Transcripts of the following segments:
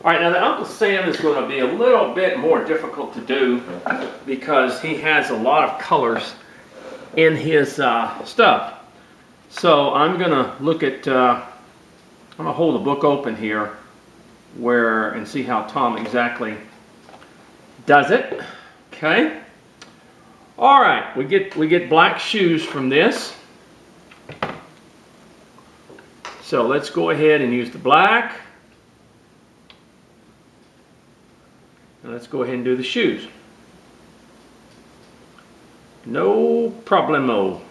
All right, now the Uncle Sam is going to be a little bit more difficult to do because he has a lot of colors in his stuff. So I'm going to look at, I'm going to hold the book open here and see how Tom exactly does it. Okay. All right, we get black shoes from this. So let's go ahead and use the black. And let's go ahead and do the shoes. No problemo.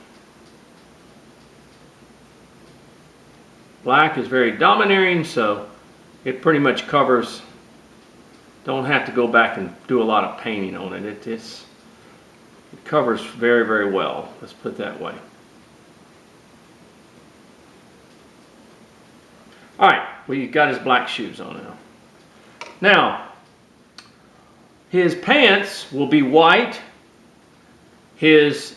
Black is very domineering, so it pretty much covers. Don't have to go back and do a lot of painting on it. It covers very, very well. Let's put it that way. All right, well, you've got his black shoes on now. Now, his pants will be white. His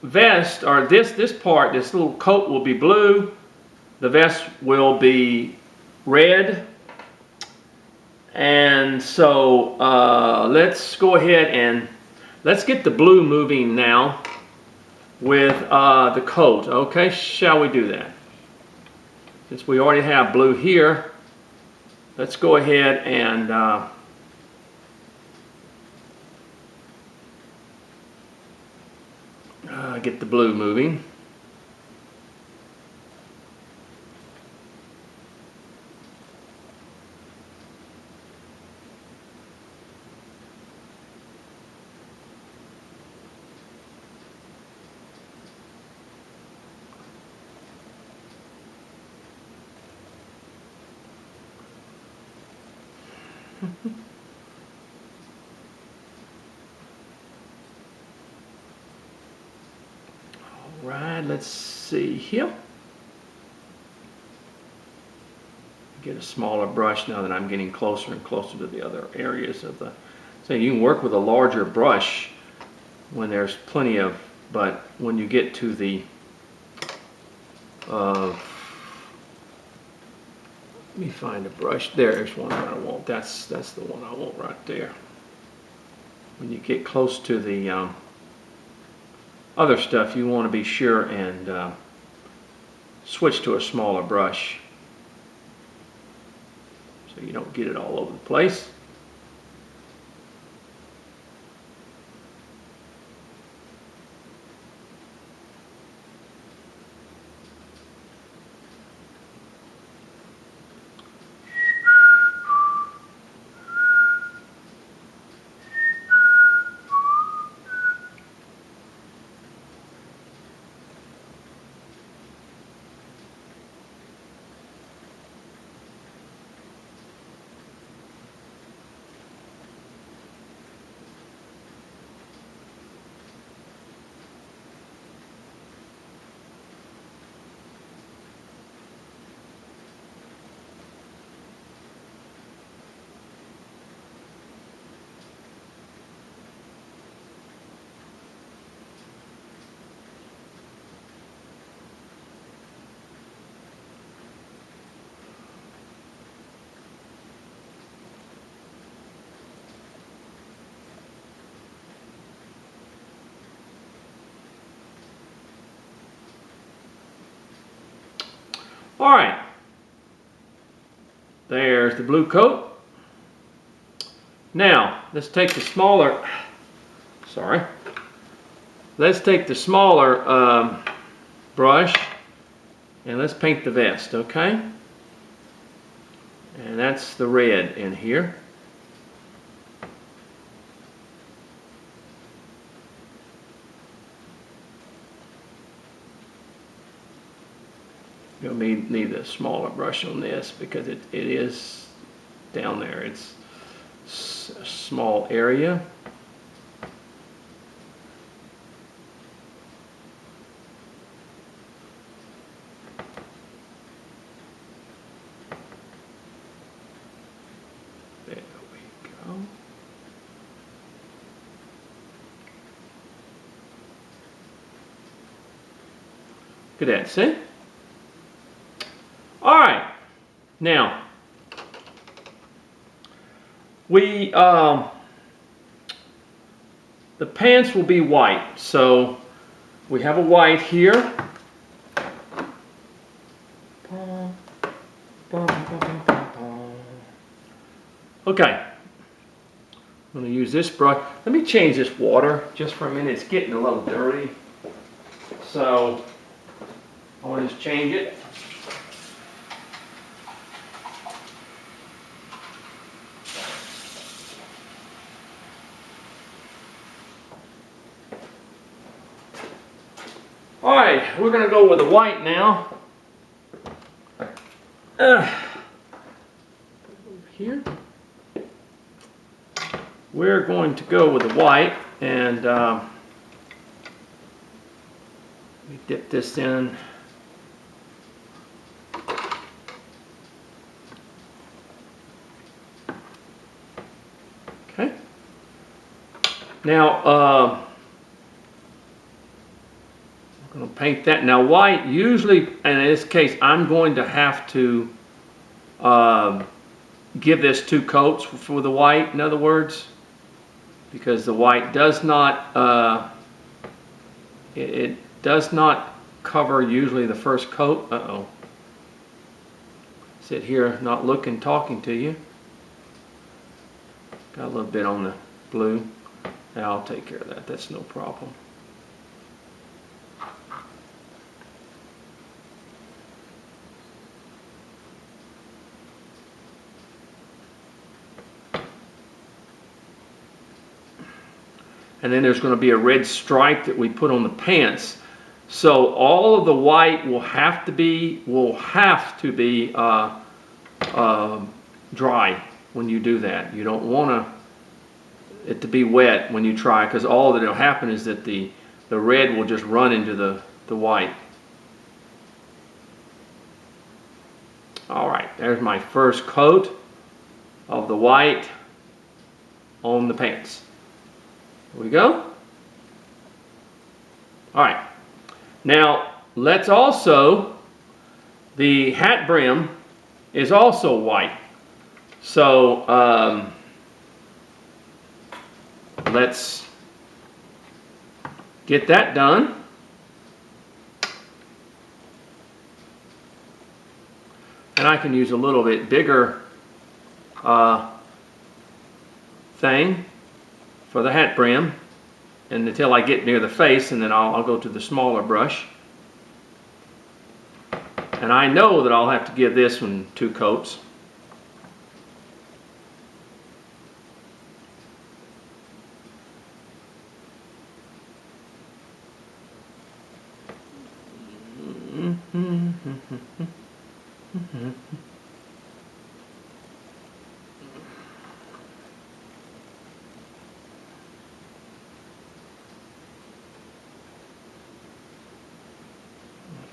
vest, or this part, this little coat will be blue. The vest will be red. And so let's go ahead and let's get the blue moving now with the coat. Okay, shall we do that? Since we already have blue here, let's go ahead and get the blue moving. Right, let's see here. Get a smaller brush now that I'm getting closer and closer to the other areas of the. So you can work with a larger brush when there's plenty of, but when you get to the let me find a brush. There's one that I want. That's the one I want right there. When you get close to the other stuff, you want to be sure and switch to a smaller brush so you don't get it all over the place. All right, there's the blue coat. Now, let's take the smaller, let's take the smaller brush and let's paint the vest, okay? And that's the red in here. You'll need a smaller brush on this because it is down there. It's a small area. There we go. Look at that, see? All right, now the pants will be white. So we have a white here. Okay, I'm going to use this brush. Let me change this water just for a minute. It's getting a little dirty. So I want to just change it. All right, we're going to go with the white now. Here. We're going to go with the white, and let me dip this in. Okay. Now, I'm going to paint that. Now, white, usually, and in this case, I'm going to have to give this 2 coats for the white, in other words, because the white does not, it does not cover usually the first coat. Uh-oh. Sit here not looking, talking to you. Got a little bit on the blue. Now I'll take care of that. That's no problem. And then there's going to be a red stripe that we put on the pants. So all of the white will have to be dry when you do that. You don't want it to be wet when you try, because all that will happen is that the red will just run into the white. All right, there's my first coat of the white on the pants. Here we go. All right. Now, let's also, the hat brim is also white. So, let's get that done. And I can use a little bit bigger thing for the hat brim, and until I get near the face, and then I'll go to the smaller brush. And I know that I'll have to give this one 2 coats.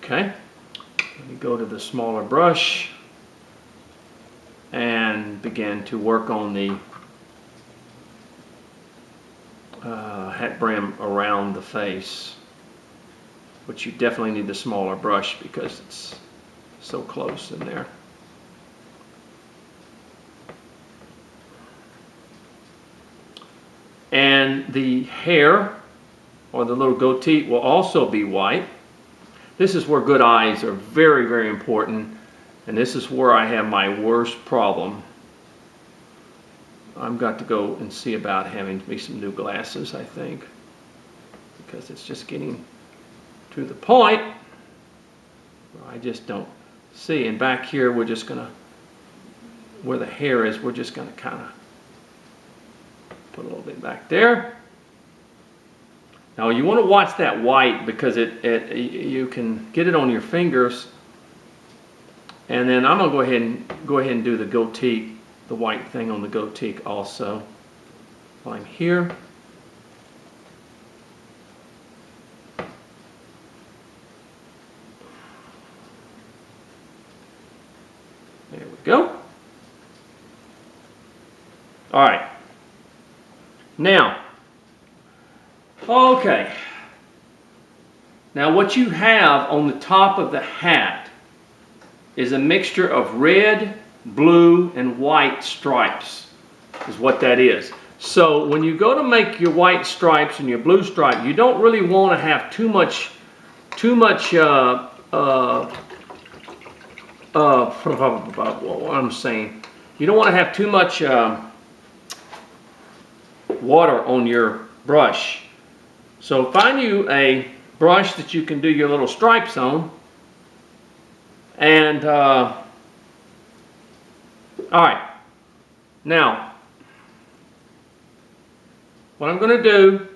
Okay, let me go to the smaller brush and begin to work on the hat brim around the face, which you definitely need the smaller brush because it's so close in there. And the hair, or the little goatee, will also be white. This is where good eyes are very, very important, and this is where I have my worst problem. I've got to go and see about having me some new glasses, I think, because it's just getting to the point where I just don't see. And back here, we're just going to, where the hair is, we're just going to kind of put a little bit back there. Now you want to watch that white because you can get it on your fingers. And then I'm going to go ahead and do the goatee, the white thing on the goatee also. While I'm here. There we go. All right. Now, okay. Now what you have on the top of the hat is a mixture of red, blue, and white stripes. is what that is. So when you go to make your white stripes and your blue stripe, you don't really want to have too much what I'm saying. You don't want to have too much water on your brush. So find you a brush that you can do your little stripes on. And all right, now what I'm going to do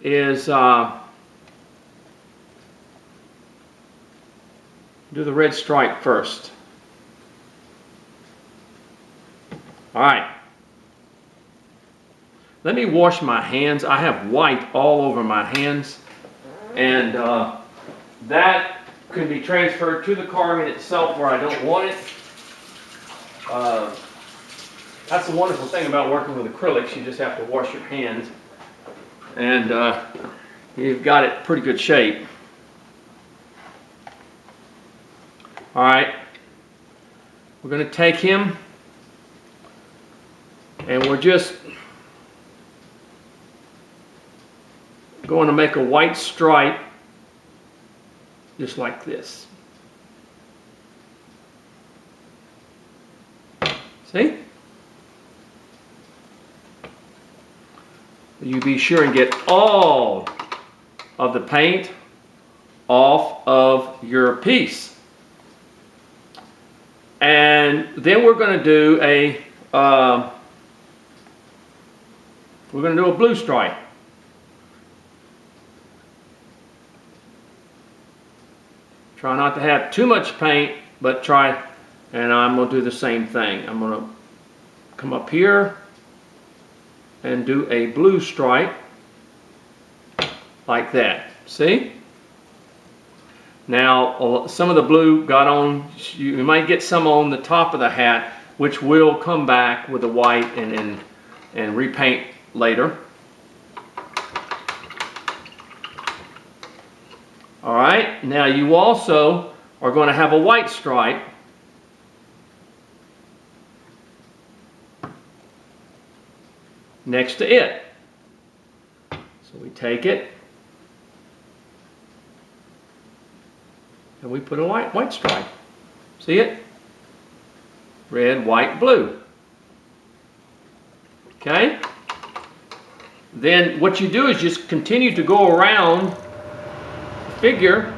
is do the red stripe first. All right. Let me wash my hands. I have white all over my hands, and that can be transferred to the carving itself where I don't want it. That's the wonderful thing about working with acrylics. You just have to wash your hands, and you've got it pretty good shape. All right, we're going to take him, and we're just going to make a white stripe just like this. See? You be sure and get all of the paint off of your piece. And then we're going to do a blue stripe. Try not to have too much paint, but try, and I'm going to do the same thing. I'm going to come up here and do a blue stripe like that. See? Now, some of the blue got on, you might get some on the top of the hat, which will come back with the white and repaint later. All right, now you also are going to have a white stripe next to it. So we take it and we put a white stripe. See it? Red, white, blue. Okay? Then what you do is just continue to go around the figure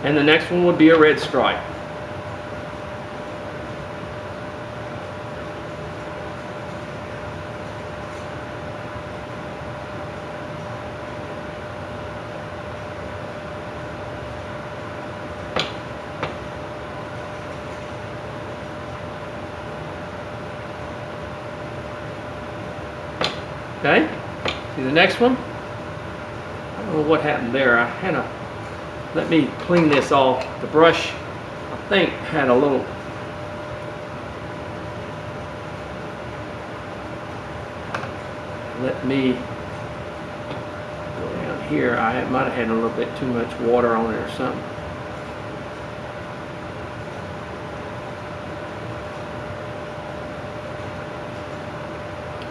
and the next one would be a red stripe. Okay, see the next one? I don't know what happened there. I had a, let me clean this off. The brush, I think, had a little, let me go down here. I might have had a little bit too much water on it or something.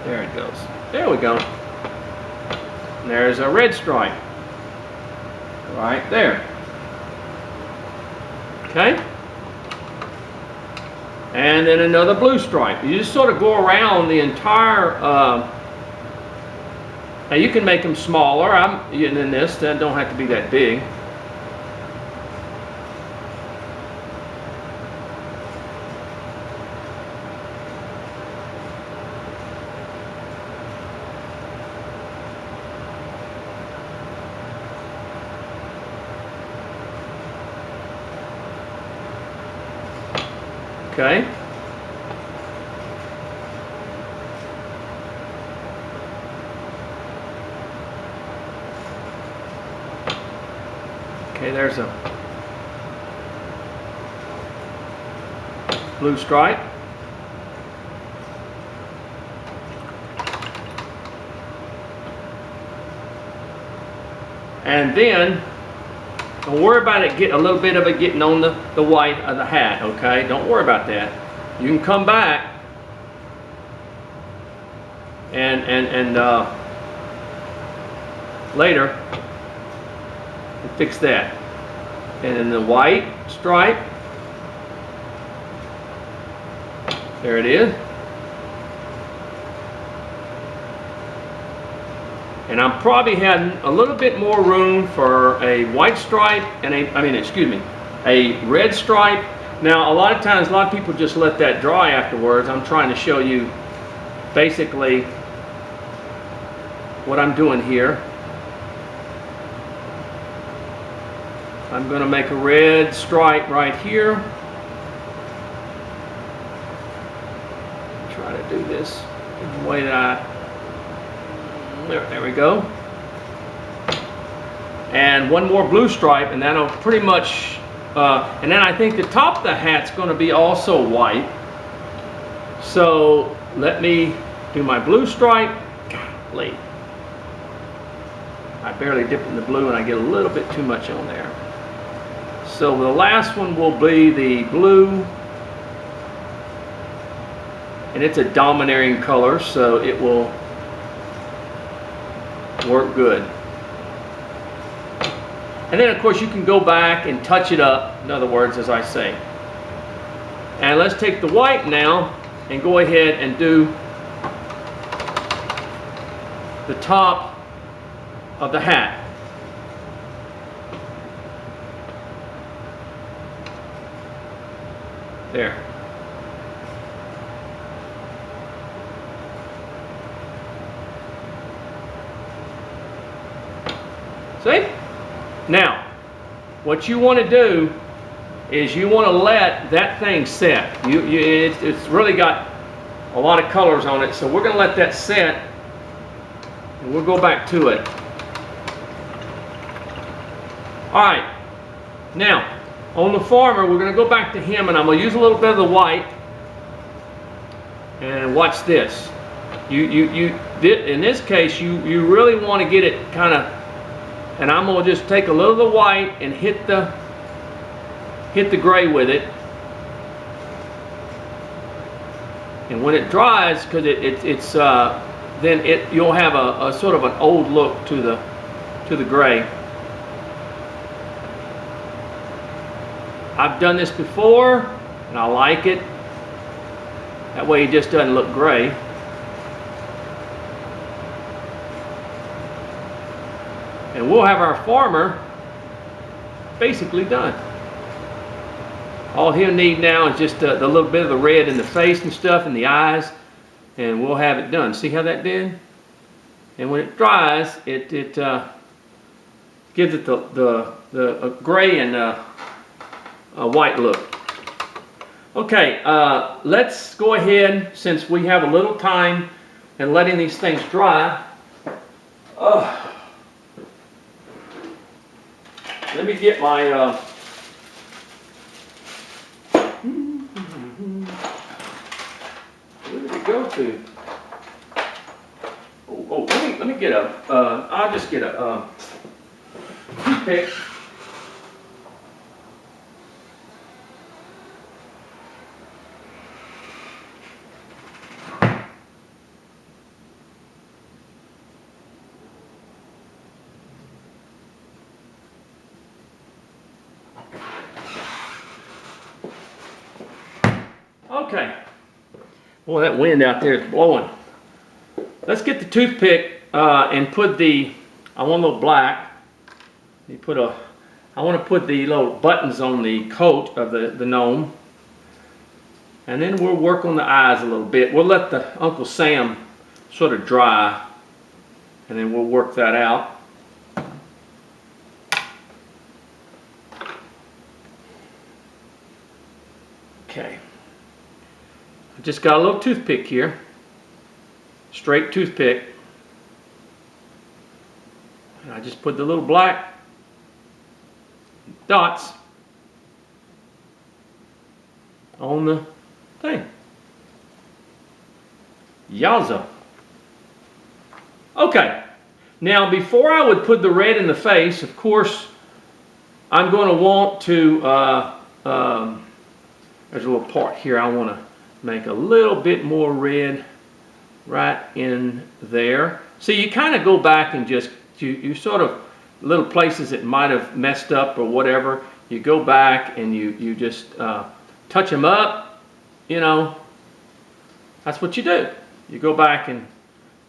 There it goes. There we go. And there's a red stripe. Right there. Okay? And then another blue stripe. You just sort of go around the entire, now you can make them smaller. I'm using this, that don't have to be that big. Okay. Okay, there's a blue stripe. And then Don't worry about it, get a little bit of it getting on the white of the hat, okay? Don't worry about that. You can come back and later and fix that. And then the white stripe, there it is. And I'm probably having a little bit more room for a white stripe and a red stripe. Now, a lot of times, a lot of people just let that dry afterwards. I'm trying to show you basically what I'm doing here. I'm going to make a red stripe right here. Try to do this in the way that there we go. And one more blue stripe, and that'll pretty much, and then I think the top of the hat's going to be also white. So let me do my blue stripe. Golly. I barely dip in the blue and I get a little bit too much on there. So the last one will be the blue. And it's a dominating color, so it will work good. And then of course you can go back and touch it up, in other words, as I say. And let's take the white now and go ahead and do the top of the hat. There. See? Now, what you want to do is you want to let that thing set. It's really got a lot of colors on it, so we're going to let that set, and we'll go back to it. All right. Now, on the farmer, we're going to go back to him, and I'm going to use a little bit of the white. And watch this. In this case, you really want to get it kind of. And I'm going to just take a little of the white and hit the gray with it. And when it dries, because you'll have a sort of an old look to the gray. I've done this before, and I like it. That way it just doesn't look gray. And we'll have our farmer basically done. All he'll need now is just the little bit of the red in the face and stuff and the eyes, and we'll have it done. See how that did? And when it dries, it gives it the gray and a white look. Okay, let's go ahead, since we have a little time and letting these things dry. Let me get my where did it go to? Oh, let me get I'll just get a toothpick. Okay. Boy, that wind out there is blowing. Let's get the toothpick and put I want a little black. I want to put the little buttons on the coat of the gnome. And then we'll work on the eyes a little bit. We'll let the Uncle Sam sort of dry, and then we'll work that out. Okay. I just got a little toothpick here. Straight toothpick. And I just put the little black dots on the thing. Yowza. Okay. Now, before I would put the red in the face, of course, I'm going to want to, there's a little part here I want to make a little bit more red right in there. So you kind of go back and just, you sort of, little places that might have messed up or whatever, you go back and you just touch them up, you know. That's what you do. You go back and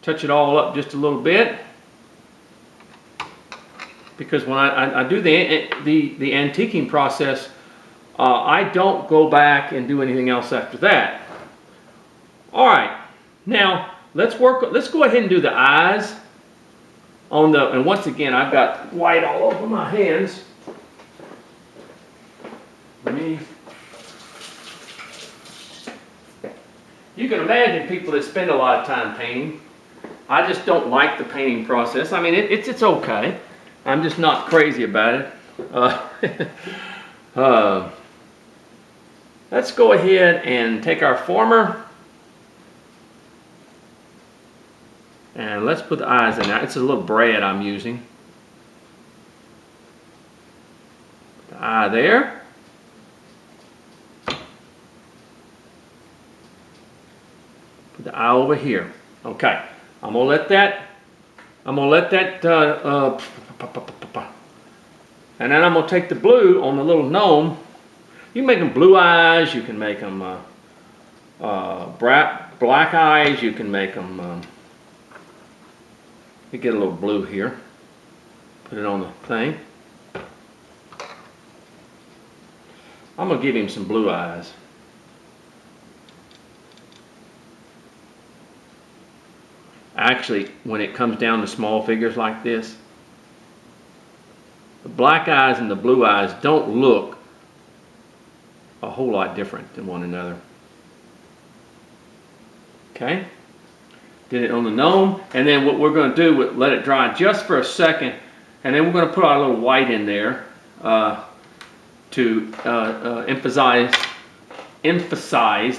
touch it all up just a little bit. Because when I do the antiquing process, I don't go back and do anything else after that. All right, now let's go ahead and do the eyes on the, and once again, I've got white all over my hands. You can imagine people that spend a lot of time painting. I just don't like the painting process. I mean, it's okay. I'm just not crazy about it. Let's go ahead and take our former and let's put the eyes in there. It's a little braid I'm using. The eye there. Put the eye over here. Okay, I'm gonna let that. And then I'm gonna take the blue on the little gnome. You can make them blue eyes. You can make them black eyes. You can make them. You get a little blue here. Put it on the thing. I'm gonna give him some blue eyes. Actually, when it comes down to small figures like this, the black eyes and the blue eyes don't look a whole lot different than one another. Okay? Did it on the gnome, and then what we're going to do, let it dry just for a second, and then we're going to put our little white in there to emphasize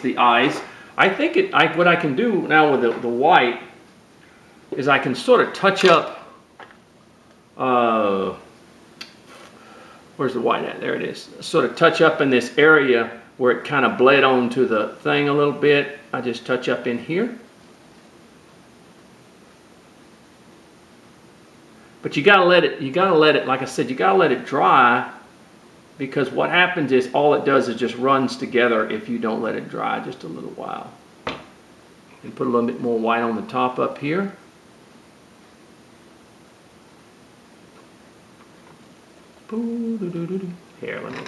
the eyes. I think what I can do now with the white is I can sort of touch up, where's the white at? There it is. Sort of touch up in this area where it kind of bled onto the thing a little bit. I just touch up in here. But you gotta let it, like I said, you gotta let it dry, because what happens is all it does is just runs together if you don't let it dry just a little while. And put a little bit more white on the top up here. Here, let me.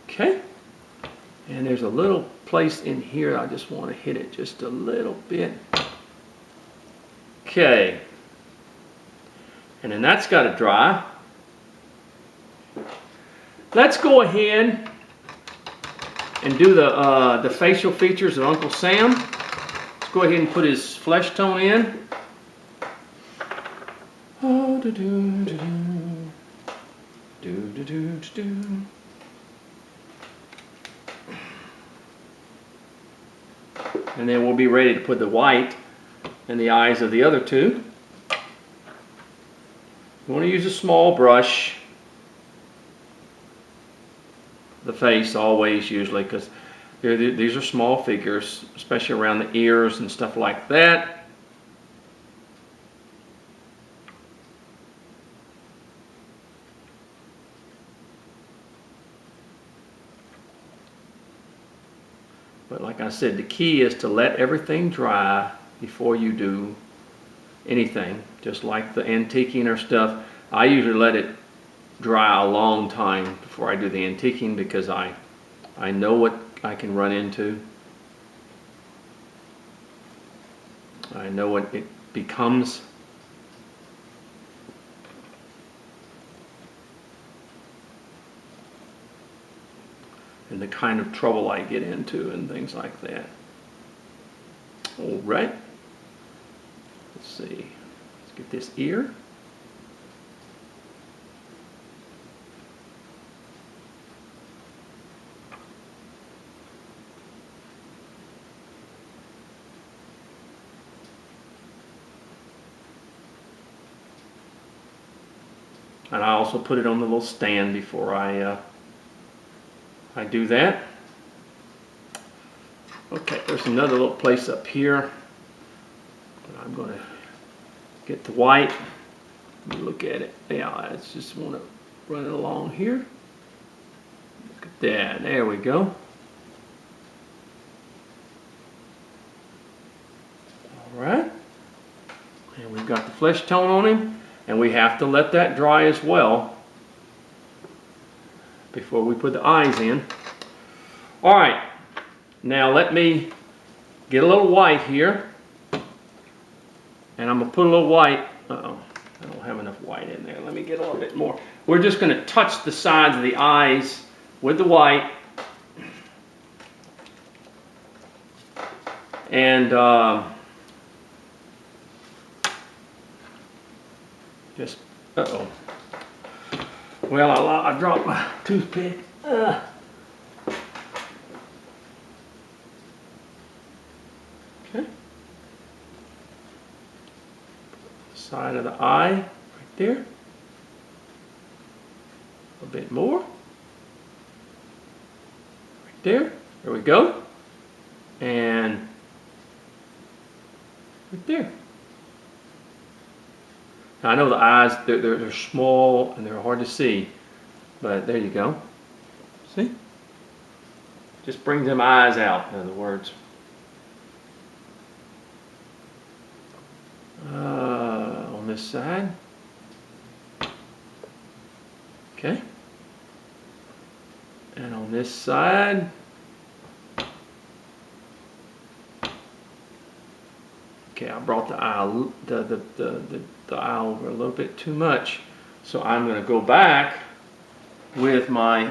Okay. And there's a little place in here, I just want to hit it just a little bit. Okay. And then that's got to dry. Let's go ahead and do the facial features of Uncle Sam. Let's go ahead and put his flesh tone in. Oh, do do do do do do do. And then we'll be ready to put the white in the eyes of the other two. You want to use a small brush. The face always, usually, because these are small figures, especially around the ears and stuff like that. But like I said, the key is to let everything dry before you do anything. Just like the antiquing or stuff, I usually let it dry a long time before I do the antiquing, because I know what I can run into. I know what it becomes. And the kind of trouble I get into and things like that. All right. Let's see. Let's get this ear. And I also put it on the little stand before I do that. Okay, there's another little place up here. I'm going to get the white. Let me look at it. Yeah, I just want to run it along here. Look at that. There we go. All right. And we've got the flesh tone on him. And we have to let that dry as well before we put the eyes in. All right. Now let me get a little white here. And I'm going to put a little white. Uh-oh. I don't have enough white in there. Let me get a little bit more. We're just going to touch the sides of the eyes with the white. And just, uh-oh. Well, I dropped my toothpick. Okay. Side of the eye, right there. A bit more. Right there. There we go. And right there. Now, I know the eyes, they're small and they're hard to see, but there you go. See? Just brings them eyes out, in other words. On this side. Okay. And on this side. Okay, I brought the eye the eye over a little bit too much, so I'm going to go back with my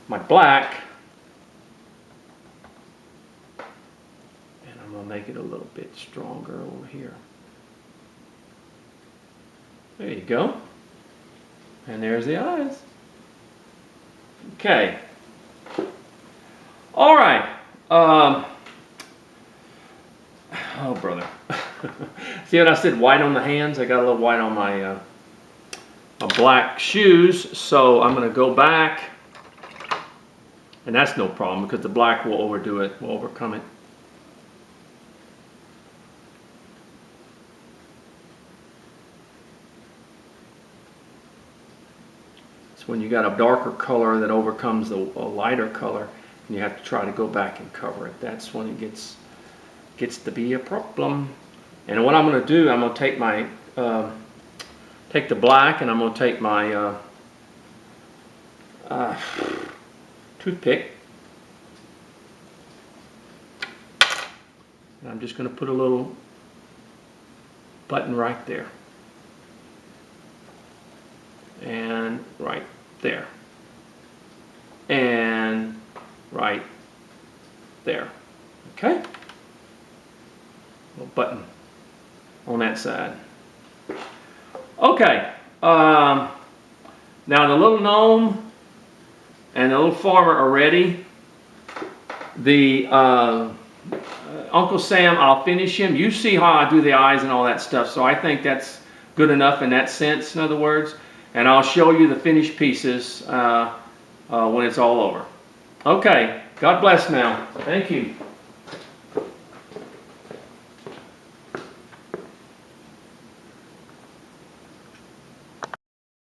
my black, and I'm going to make it a little bit stronger over here. There you go, and there's the eyes. Okay. All right. Oh, brother. See what I said, white on the hands? I got a little white on my black shoes, so I'm going to go back. And that's no problem because the black will overdo it, will overcome it. It's when you got a darker color that overcomes a lighter color, and you have to try to go back and cover it. That's when it gets to be a problem. And what I'm going to do, I'm going to take my take the black, and I'm going to take my toothpick, and I'm just going to put a little button right there, and right there, and right there. Okay, little button on that side. Okay, now the little gnome and the little farmer are ready. The Uncle Sam, I'll finish him. You see how I do the eyes and all that stuff, so I think that's good enough in that sense, in other words. And I'll show you the finished pieces when it's all over. Okay, God bless now. Thank you.